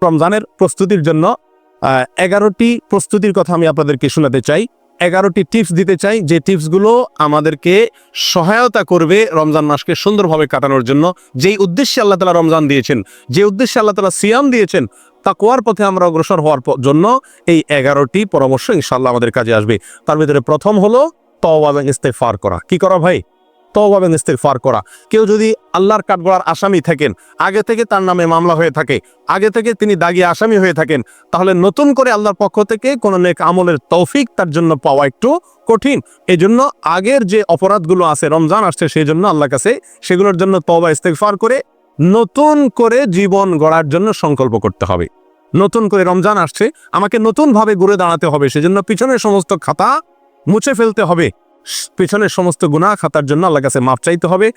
রমজানের প্রস্তুতির জন্য 11টি প্রস্তুতির কথা আমি আপনাদেরকে শোনাতে চাই। 11টি টিপস দিতে চাই, যে টিপসগুলো আমাদেরকে সহায়তা করবে রমজান মাসকে সুন্দরভাবে কাটানোর জন্য। যেই উদ্দেশ্যে আল্লাহ তাআলা রমজান দিয়েছেন, যে উদ্দেশ্যে আল্লাহ তাআলা সিয়াম দিয়েছেন, তাকওয়ার পথে আমরা অগ্রসর হওয়ার জন্য এই 11টি পরামর্শ ইনশাআল্লাহ আমাদের কাজে আসবে। তার ভিতরে প্রথম হলো তওবা এবং ইস্তেগফার করা। কি করা ভাই? তওবা এবং ইস্তেগফার করা। কেউ যদি আল্লাহর কাঠগড়ার আসামি থাকেন, আগে থেকে তার নামে মামলা হয়ে থাকে, আগে থেকে তিনি দাগী আসামি হয়ে থাকেন, তাহলে নতুন করে আল্লাহর পক্ষ থেকে কোনো নেক আমলের তৌফিক তার জন্য পাওয়া একটু কঠিন। এই জন্য আগের যে অপরাধগুলো আছে, রমজান আসছে সেই জন্য আল্লাহর কাছে সেগুলোর জন্য তওবা ইস্তেগফার করে নতুন করে জীবন গড়ার জন্য সংকল্প করতে হবে। নতুন করে রমজান আসছে, আমাকে নতুনভাবে ঘুরে দাঁড়াতে হবে, সেজন্য পিছনের সমস্ত খাতা মুছে ফেলতে হবে, পিছনের সমস্ত গুনাহ খাতার জন্য আল্লাহর কাছে মাফ চাইতে হবে,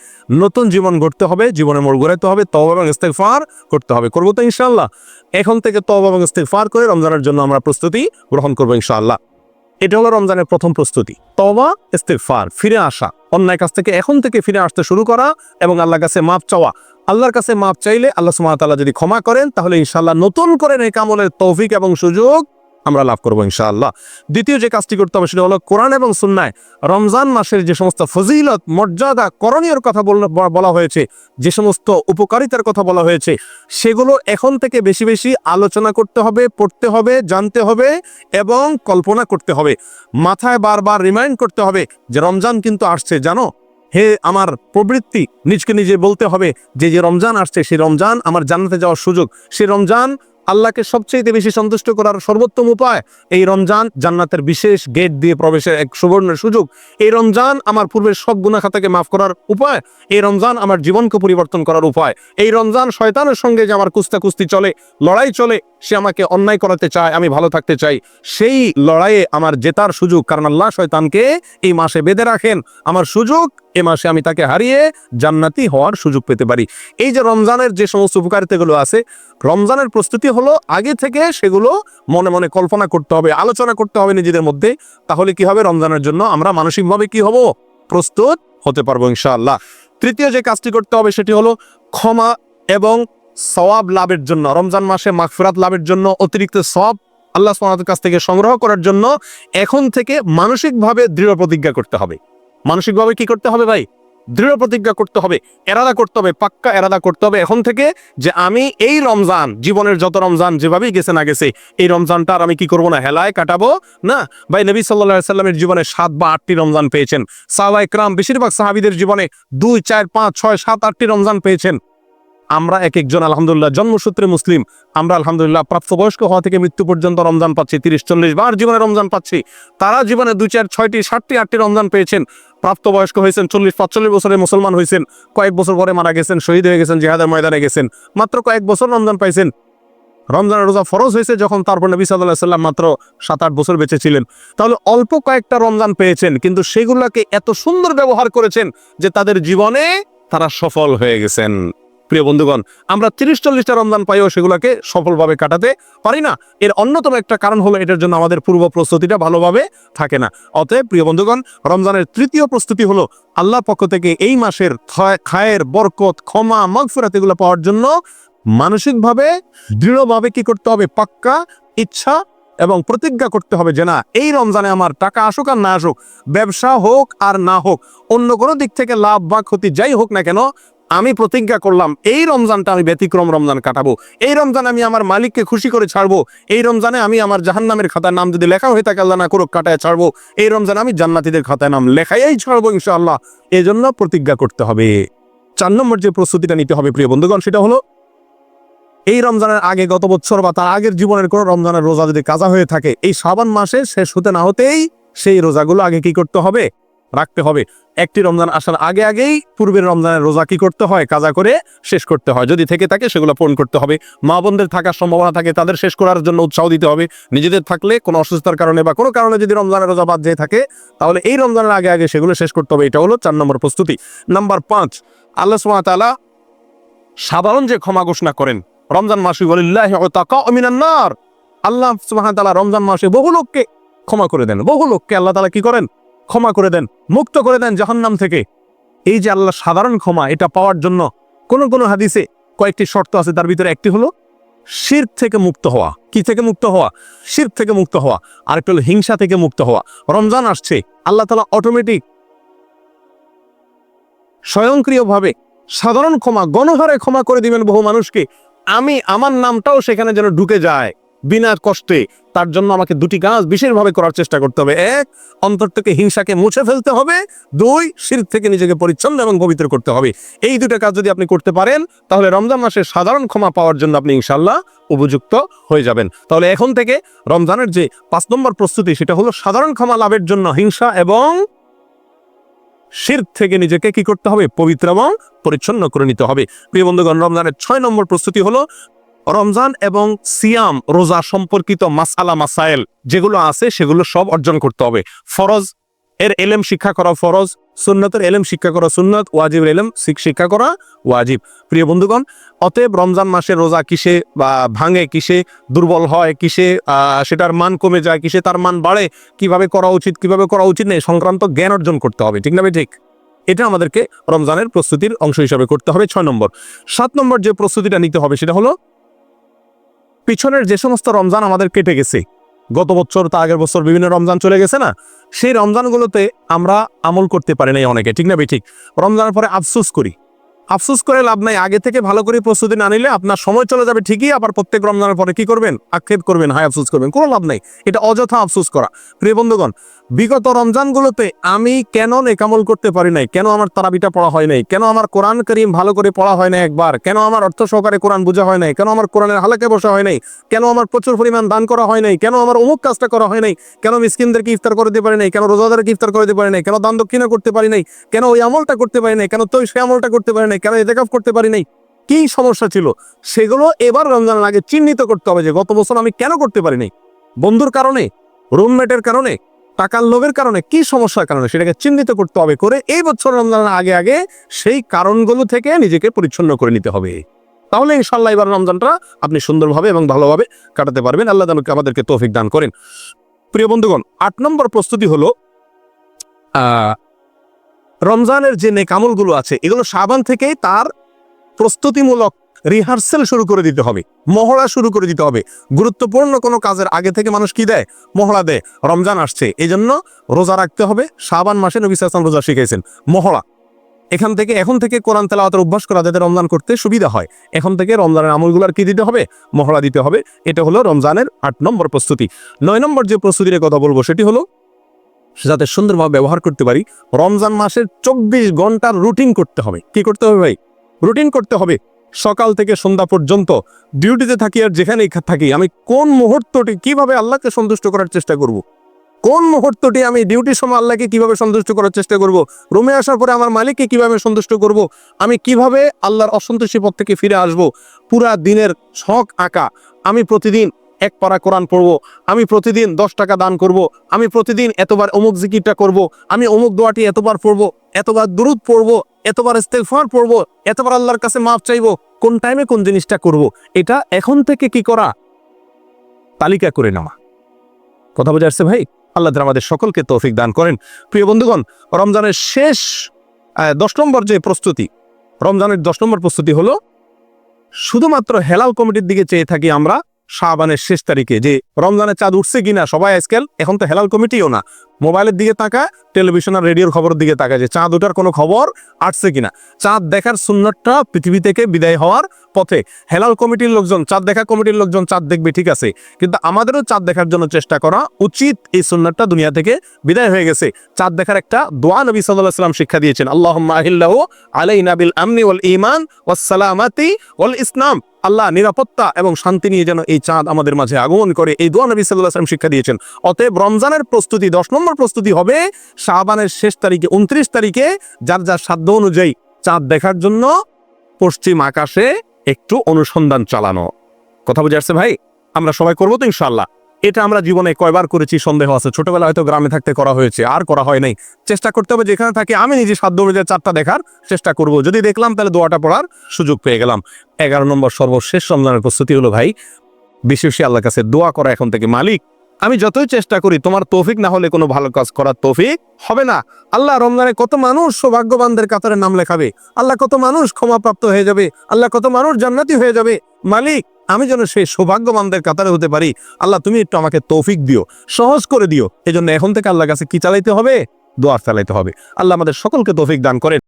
নতুন জীবন গড়তে হবে, জীবনে মোড় ঘোরাতে হবে, তওবা এবং ইস্তেগফার করতে হবে। করবো তো ইনশাআল্লাহ? এখন থেকে তওবা এবং ইস্তেগফার করে রমজানের জন্য আমরা প্রস্তুতি গ্রহণ করবো ইনশাআল্লাহ। এটা হলো রমজানের প্রথম প্রস্তুতি, তওবা ইস্তেগফার, ফিরে আসা, অন্যায় কাছ থেকে এখন থেকে ফিরে আসতে শুরু করা এবং আল্লাহর কাছে মাফ চাওয়া। আল্লাহর কাছে মাফ চাইলে আল্লাহ সুবহানাহু ওয়া তাআলা যদি ক্ষমা করেন, তাহলে ইনশাআল্লাহ নতুন করে নেক আমলের তৌফিক এবং সুযোগ আমরা লাভ করবো ইনশাআল্লাহ। দ্বিতীয় যে কাজটি করতে হবে সেটা হলো কোরআন এবং সুন্নায় রমজান মাসের যে সমস্ত ফজিলত, মর্যাদা, করণীয় কথা বলা হয়েছে, যে সমস্ত উপকারিতার কথা বলা হয়েছে, সেগুলো এখন থেকে বেশি বেশি আলোচনা করতে হবে, পড়তে হবে, জানতে হবে এবং কল্পনা করতে হবে। মাথায় বারবার রিমাইন্ড করতে হবে যে রমজান কিন্তু আসছে, জানো। হে আমার প্রবৃত্তি, নিজকে নিজে বলতে হবে যে যে রমজান আসছে সেই রমজান আমার জান্নাতে যাওয়ার সুযোগ, সেই রমজান আল্লাহকে সবচেয়ে বেশি সন্তুষ্ট করার সর্বোত্তম উপায়, এই রমজান জান্নাতের বিশেষ গেট দিয়ে প্রবেশের এক সুবর্ণ সুযোগ, এই রমজান আমার পূর্বের সব গুনাহ খাতাকে মাফ করার উপায়, এই রমজান আমার জীবনকে পরিবর্তন করার উপায়, এই রমজান শয়তানের সঙ্গে যে আমার কুস্তাকুস্তি চলে, লড়াই চলে, সে আমাকে অন্যায় করাতে চায়, আমি ভালো থাকতে চাই, সেই লড়াইয়ে আমার জেতার সুযোগ, কারণ আল্লাহ শয়তানকে এই মাসে বেঁধে রাখেন, আমার সুযোগ এ মাসে আমি তাকে হারিয়ে জান্নাতি হওয়ার সুযোগ পেতে পারি। এই যে রমজানের যে সমস্ত উপকারিতাগুলো আছে, রমজানের প্রস্তুতি হলো আগে থেকে সেগুলো মনে মনে কল্পনা করতে হবে, আলোচনা করতে হবে নিজেদের মধ্যে। তাহলে কি হবে? রমজানের জন্য আমরা মানসিকভাবে কি হব? প্রস্তুত হতে পারবো ইনশাআল্লাহ। তৃতীয় যে কাজটি করতে হবে সেটি হলো ক্ষমা এবং সওয়াব লাভের জন্য, রমজান মাসে মাগফিরাত লাভের জন্য, অতিরিক্ত সওয়াব আল্লাহ সুবহানাহু ওয়া তাআলার কাছ থেকে সংগ্রহ করার জন্য এখন থেকে মানসিকভাবে দৃঢ় প্রতিজ্ঞা করতে হবে। মানসিকভাবে কি করতে হবে ভাই? দৃঢ় প্রতিজ্ঞা করতে হবে, এরাদা করতে হবে, পাক্কা এরাদা করতে হবে এখন থেকে যে আমি এই রমজান, জীবনের যত রমজান যেভাবেই গেছে না গেছে, এই রমজানটা আর আমি কি করবো না, হেলায় কাটাবো না। ভাই নবী সাল্লাল্লাহু আলাইহি সাল্লামের জীবনে 7 বা 8টি রমজান পেয়েছেন, সাহাবায়ে কেরাম বেশিরভাগ সাহাবীদের জীবনে 2, 4, 5, 6, 7, 8টি রমজান পেয়েছেন। আমরা এক একজন আলহামদুলিল্লাহ জন্মসূত্রে মুসলিম, আমরা আলহামদুলিল্লাহ প্রাপ্তবয়স্ক হওয়া থেকে মৃত্যু পর্যন্ত রমজান পাচ্ছি, 30-40 বার জীবনে রমজান পাচ্ছি। তারা জীবনে 2, 4, 6টি, 7টি, 8টি রমজান পেয়েছেন, প্রাপ্তবয়স্ক হয়েছেন, 40-45 বছরে মুসলমান হয়েছেন, কয়েক বছর পরে মারা গেছেন, শহীদ হয়ে গেছেন, জিহাদের ময়দানে গেছেন, মাত্র কয়েক বছর রমজান পাইছেন। রমজানের রোজা ফরজ হয়েছে যখন, তারপর নবী সাল্লাল্লাহু আলাইহি সাল্লাম মাত্র 7-8 বছর বেঁচে ছিলেন। তাহলে অল্প কয়েকটা রমজান পেয়েছেন, কিন্তু সেগুলোকে এত সুন্দর ব্যবহার করেছেন যে তাদের জীবনে তারা সফল হয়ে গেছেন। প্রিয় বন্ধুগণ, আমরা 30-40টা রমজান পাইও সেগুলোকে সফলভাবে কাটাতে পারি না। এর অন্যতম একটা কারণ হলো এটার জন্য আমাদের পূর্ব প্রস্তুতিটা ভালোভাবে থাকে না। অতএব প্রিয় বন্ধুগণ, রমজানের তৃতীয় প্রস্তুতি হলো আল্লাহর পক্ষ থেকে এই মাসের খায়ের, বরকত, ক্ষমা, মাগফিরাত এগুলো পাওয়ার জন্য মানসিকভাবে দৃঢ়ভাবে কি করতে হবে? পাক্কা ইচ্ছা এবং প্রতিজ্ঞা করতে হবে যে না, এই রমজানে আমার টাকা আসুক আর না আসুক, ব্যবসা হোক আর না হোক, অন্য কোনো দিক থেকে লাভ বা ক্ষতি যাই হোক না কেন, আমি প্রতিজ্ঞা করলাম এই রমজানটা আমি ব্যতিক্রম রমজান কাটাবো, এই রমজানে আমি আমার মালিককে খুশি করে ছাড়বো, এই রমজানে আমি আমার জাহান্নামের খাতায় নাম যদি লেখা হয়ে থাকে আল্লাহ না করুক কাটায় ছাড়বো, এই রমজানে আমি জান্নাতীদের খাতায় নাম লেখাই ছাড়বো ইনশাআল্লাহ। এই জন্য প্রতিজ্ঞা করতে হবে। 4 নম্বর যে প্রস্তুতিটা নিতে হবে প্রিয় বন্ধুগণ, সেটা হলো এই রমজানের আগে গত বছর বা তার আগের জীবনের কোনো রমজানের রোজা যদি কাজা হয়ে থাকে, এই শাবান মাসে শেষ হতে না হতেই সেই রোজাগুলো আগে কি করতে হবে? রাখতে হবে। একটি রমজান আসার আগে আগেই পূর্বের রমজানের রোজা কি করতে হয়? কাজা করে শেষ করতে হয়। যদি থেকে থাকে সেগুলো পূরণ করতে হবে। মা বোনদের থাকার সম্ভাবনা থাকে তাদের শেষ করার জন্য উৎসাহ দিতে হবে। নিজেদের থাকলে কোনো অসুস্থতার কারণে বা কোনো কারণে যদি রমজানের রোজা বাদ যেয়ে থাকে, তাহলে এই রমজানের আগে আগে সেগুলো শেষ করতে হবে। এটা হলো 4 নম্বর প্রস্তুতি। নাম্বার 5, আল্লাহ সুবহানাহু ওয়া তাআলা সাধারণ যে ক্ষমা ঘোষণা করেন রমজান মাসে, ওয়ালিল্লাহি উতাকাউ মিনান নার, আল্লাহ সুবহানাহু ওয়া তাআলা রমজান মাসে বহু লোককে ক্ষমা করে দেন, বহু লোককে আল্লাহ তাআলা কি করেন? ক্ষমা করে দেন, মুক্ত করে দেন জাহান্নাম থেকে। এই যে আল্লাহ সাধারণ ক্ষমা, এটা পাওয়ার জন্য কোন কোন হাদিসে কয়েকটি শর্ত আছে, তার ভিতরে একটি হলো শিরক থেকে মুক্ত হওয়া। কি থেকে মুক্ত হওয়া? শিরক থেকে মুক্ত হওয়া। আরেকটা হলো হিংসা থেকে মুক্ত হওয়া। রমজান আসছে, আল্লাহ তাআলা অটোমেটিক স্বয়ংক্রিয়ভাবে সাধারণ ক্ষমা, গণহারে ক্ষমা করে দিবেন বহু মানুষকে। আমার নামটাও সেখানে যেন ঢুকে যায় বিনা কষ্টে। তার জন্য আমাকে দুটি কাজ বিশেষভাবে করার চেষ্টা করতে হবে। এক, অন্তর থেকে হিংসাকে মুছে ফেলতে হবে। দুই, শিরক থেকে নিজেকে পরিচ্ছন্ন এবং পবিত্র করতে হবে। এই দুটো কাজ যদি আপনি করতে পারেন, তাহলে রমজান মাসে সাধারণ ক্ষমা পাওয়ার জন্য আপনি ইনশাআল্লাহ উপযুক্ত হয়ে যাবেন। তাহলে এখন থেকে রমজানের যে 5 নম্বর প্রস্তুতি, সেটা হলো সাধারণ ক্ষমা লাভের জন্য হিংসা এবং শিরক থেকে নিজেকে কি করতে হবে? পবিত্র এবং পরিচ্ছন্ন করে নিতে হবে। প্রিয় বন্ধুগণ, রমজানের 6 নম্বর প্রস্তুতি হলো রমজান এবং সিয়াম, রোজা সম্পর্কিত মাসালা মাসাইল যেগুলো আছে সেগুলো সব অর্জন করতে হবে। ফরজ এর এলেম শিক্ষা করা ফরজ, সুন্নতের এলেম শিক্ষা করা সুন্নত, ওয়াজিবের এলেম শিক্ষা করা ওয়াজিব। প্রিয় বন্ধুগণ, অতএব রমজান মাসে রোজা কিসে বা ভাঙে, কিসে দুর্বল হয়, কিসে সেটার মান কমে যায়, কিসে তার মান বাড়ে, কিভাবে করা উচিত, কিভাবে করা উচিত নেই সংক্রান্ত জ্ঞান অর্জন করতে হবে। ঠিক না ভাই? ঠিক। এটা আমাদেরকে রমজানের প্রস্তুতির অংশ হিসাবে করতে হবে। 6 নম্বর। 7 নম্বর যে প্রস্তুতিটা নিতে হবে সেটা হলো পিছনের যে সমস্ত রমজান আমাদের কেটে গেছে, গত বছর তা আগের বছর বিভিন্ন রমজান চলে গেছে না, সেই রমজানগুলোতে আমরা আমল করতে পারি নাই অনেকে। ঠিক না ভাই? ঠিক। রমজানের পরে আফসোস করি। আফসোস করে লাভ নাই। আগে থেকে ভালো করে প্রস্তুতি না নিলে আপনার সময় চলে যাবে ঠিকই, আবার প্রত্যেক রমজানের পরে কি করবেন? আক্ষেপ করবেন, হায় আফসোস করবেন। কোনো লাভ নাই, এটা অযথা আফসোস করা। প্রিয় বন্ধুগণ, বিগত রমজানগুলোতে আমি কেন নেকামল করতে পারি নাই? কেন আমার তারাবিটা পড়া হয় নাই? কেন আমার কোরআন কারীম ভালো করে পড়া হয় না একবার? কেন আমার অর্থ সহকারে কোরআন বোঝা হয় নাই? কেন আমার কোরআনের হালাকে বসা হয় নাই? কেন আমার প্রচুর পরিমাণ দান করা হয় নাই? কেন আমার অমুক কাজটা করা হয় নাই? কেন মিসকিনদেরকে ইফতার করে দিতে পারি নাই? কেন রোজাদারকে ইফতার করে দিতে পারি নাই? কেন দান দক্ষিণা করতে পারি নাই? কেন ওই আমলটা করতে পারি নাই? কেন তো সে আমলটা করতে পারি নাই? কেন ইতিকাফ করতে পারি নাই? কি সমস্যা ছিল? সেগুলো এবার রমজানের আগে চিহ্নিত করতে হবে যে গত বছর আমি কেন করতে পারি নাই। বন্ধুর কারণে, রুমমেটের কারণে, টাকার লোভের কারণে, কি সমস্যার কারণে, সেটাকে চিহ্নিত করতে হবে। করে এই বছর রমজানের আগে আগে সেই কারণগুলো থেকে নিজেকে পরিচ্ছন্ন করে নিতে হবে। তাহলে ইনশাআল্লাহ এবার রমজানটা আপনি সুন্দরভাবে এবং ভালোভাবে কাটাতে পারবেন। আল্লাহ আমাদেরকে তৌফিক দান করেন। প্রিয় বন্ধুগণ, 8 নম্বর প্রস্তুতি হলো রমজানের যে নেক আমলগুলো আছে এগুলো শাবান থেকেই তার প্রস্তুতিমূলক রিহার্সেল শুরু করে দিতে হবে, মহড়া শুরু করে দিতে হবে। গুরুত্বপূর্ণ কোনো কাজের আগে থেকে মানুষ কি দেয়? মহড়া দেয়। রমজান আসছে, এই জন্য রোজা রাখতে হবে। শাবান মাসে নবী সাল্লাল্লাহু আলাইহি ওয়াসাল্লাম রোজা শিখিয়েছেন। মহড়া এখন থেকে কোরআন তেলাওয়াতের অভ্যাস করা যাতে রমজান করতে সুবিধা হয়, এখন থেকে রমজানের আমলগুলোর কি দিতে হবে? মহড়া দিতে হবে। এটা হলো রমজানের 8 নম্বর প্রস্তুতি। 9 নম্বর যে প্রস্তুতির কথা বলবো সেটি হলো যাতে সুন্দরভাবে ব্যবহার করতে পারি, রমজান মাসের 24 ঘন্টার রুটিন করতে হবে। কি করতে হবে ভাই? রুটিন করতে হবে। সকাল থেকে সন্ধ্যা পর্যন্ত ডিউটিতে থাকি আর যেখানেই থাকি, আমি কোন মুহূর্তটি কিভাবে আল্লাহকে সন্তুষ্ট করার চেষ্টা করব, কোন মুহূর্তটি আমি ডিউটির সময় আল্লাহকে কিভাবে সন্তুষ্ট করার চেষ্টা করব, রুমে আসার পরে আমার মালিককে কিভাবে সন্তুষ্ট করব, আমি কিভাবে আল্লাহর অসন্তুষ্টি পথ থেকে ফিরে আসব। পুরা দিনের ছক আঁকা। আমি প্রতিদিন 1 পারা কোরআন পড়বো, আমি প্রতিদিন 10 টাকা দান করব, আমি প্রতিদিন এতবার অমুক জিকিরটা করব, আমি অমুক দোয়াটি এতবার পড়বো, এতবার দুরূদ পড়বো, এতবার ইস্তেগফার পড়বো, এতবার আল্লাহর কাছে মাফ চাইবো, কোন টাইমে কোন জিনিসটা করব। এটা এখন থেকে কি করা? তালিকা করে নেওয়া। কথা বোঝা যাচ্ছে ভাই? আল্লাহ আমাদের সকলকে তৌফিক দান করেন। প্রিয় বন্ধুগণ, রমজানের শেষ 10 নম্বর যে প্রস্তুতি, রমজানের 10 নম্বর প্রস্তুতি হলো শুধুমাত্র হেলাল কমিটির দিকে চেয়ে থাকি আমরা শাবানের শেষ তারিখে যে রমজানের চাঁদ উঠছে কিনা। সবাই আজকাল এখন তো হেলাল কমিটিও না, মোবাইলের দিকে তাকায়, টেলিভিশন আর রেডিওর খবরের দিকে তাকায় যে চাঁদ ওঠার কোনো খবর আসছে কিনা। চাঁদ দেখার সুন্নতটা পৃথিবী থেকে বিদায় হওয়ার পথে। হেলাল কমিটির লোকজন, চাঁদ দেখা কমিটির লোকজন চাঁদ দেখবে, ঠিক আছে, কিন্তু আমাদেরও চাঁদ দেখার জন্য চেষ্টা করা উচিত। এই সুন্নতটা দুনিয়া থেকে বিদায় হয়ে গেছে। চাঁদ দেখার একটা দোয়া নবী সাল্লাল্লাহু আলাইহি ওয়াসাল্লাম শিক্ষা দিয়েছেন, আল্লাহুম্মা আহিল্লাহু আলাইনা বিল আমনি ওয়াল ঈমান ওয়াস সালামাতি ওয়াল ইসলাম। আল্লাহ নিরাপত্তা এবং শান্তি নিয়ে যেন এই চাঁদ আমাদের মাঝে আগমন করে, এই দোয়া নবী সাল্লাল্লাহু আলাইহি ওয়াসাল্লাম শিক্ষা দিয়েছেন। অতএব রমজানের প্রস্তুতি 10 নম্বর প্রস্তুতি হবে শাবানের শেষ তারিখে, 29 তারিখে যার যার সাধ্য অনুযায়ী চাঁদ দেখার জন্য পশ্চিম আকাশে একটু অনুসন্ধান চালানো। কথা বুঝে আসছে ভাই? আমরা সবাই করবো তো ইনশাআল্লাহ? এটা আমরা জীবনে কয়বার করেছি সন্দেহ আছে। ছোটবেলা হয়তো গ্রামে থাকতে করা হয়েছে, আর করা হয় নাই। চেষ্টা করতে হবে যেখানে থাকি আমি নিজে সাধ্য অনুযায়ী চাঁদটা দেখার চেষ্টা করব। যদি দেখলাম তাহলে দোয়াটা পড়ার সুযোগ পেয়ে গেলাম। 11 নম্বর সর্বশেষ রমজানের প্রস্তুতি হলো ভাই বেশি বেশি আল্লাহর কাছে দোয়া করা এখন থেকে, মালিক আমি যতই চেষ্টা করি তোমার তৌফিক না হলে কোনো ভালো কাজ করার তৌফিক হবে না। আল্লাহ রমজানে কত মানুষ সৌভাগ্যবানদের কাতারে নাম লেখাবে, আল্লাহ কত মানুষ ক্ষমাপ্রাপ্ত হয়ে যাবে, আল্লাহ কত মানুষ জান্নাতি হয়ে যাবে। মালিক আমি যেন সেই সৌভাগ্যবানদের কাতারে হতে পারি, আল্লাহ তুমি একটু আমাকে তৌফিক দিও, সহজ করে দিও। এজন্য এখন থেকে আল্লাহর কাছে কি চালাইতে হবে? দোয়া চালাইতে হবে। আল্লাহ আমাদের সকলকে তৌফিক দান করেন।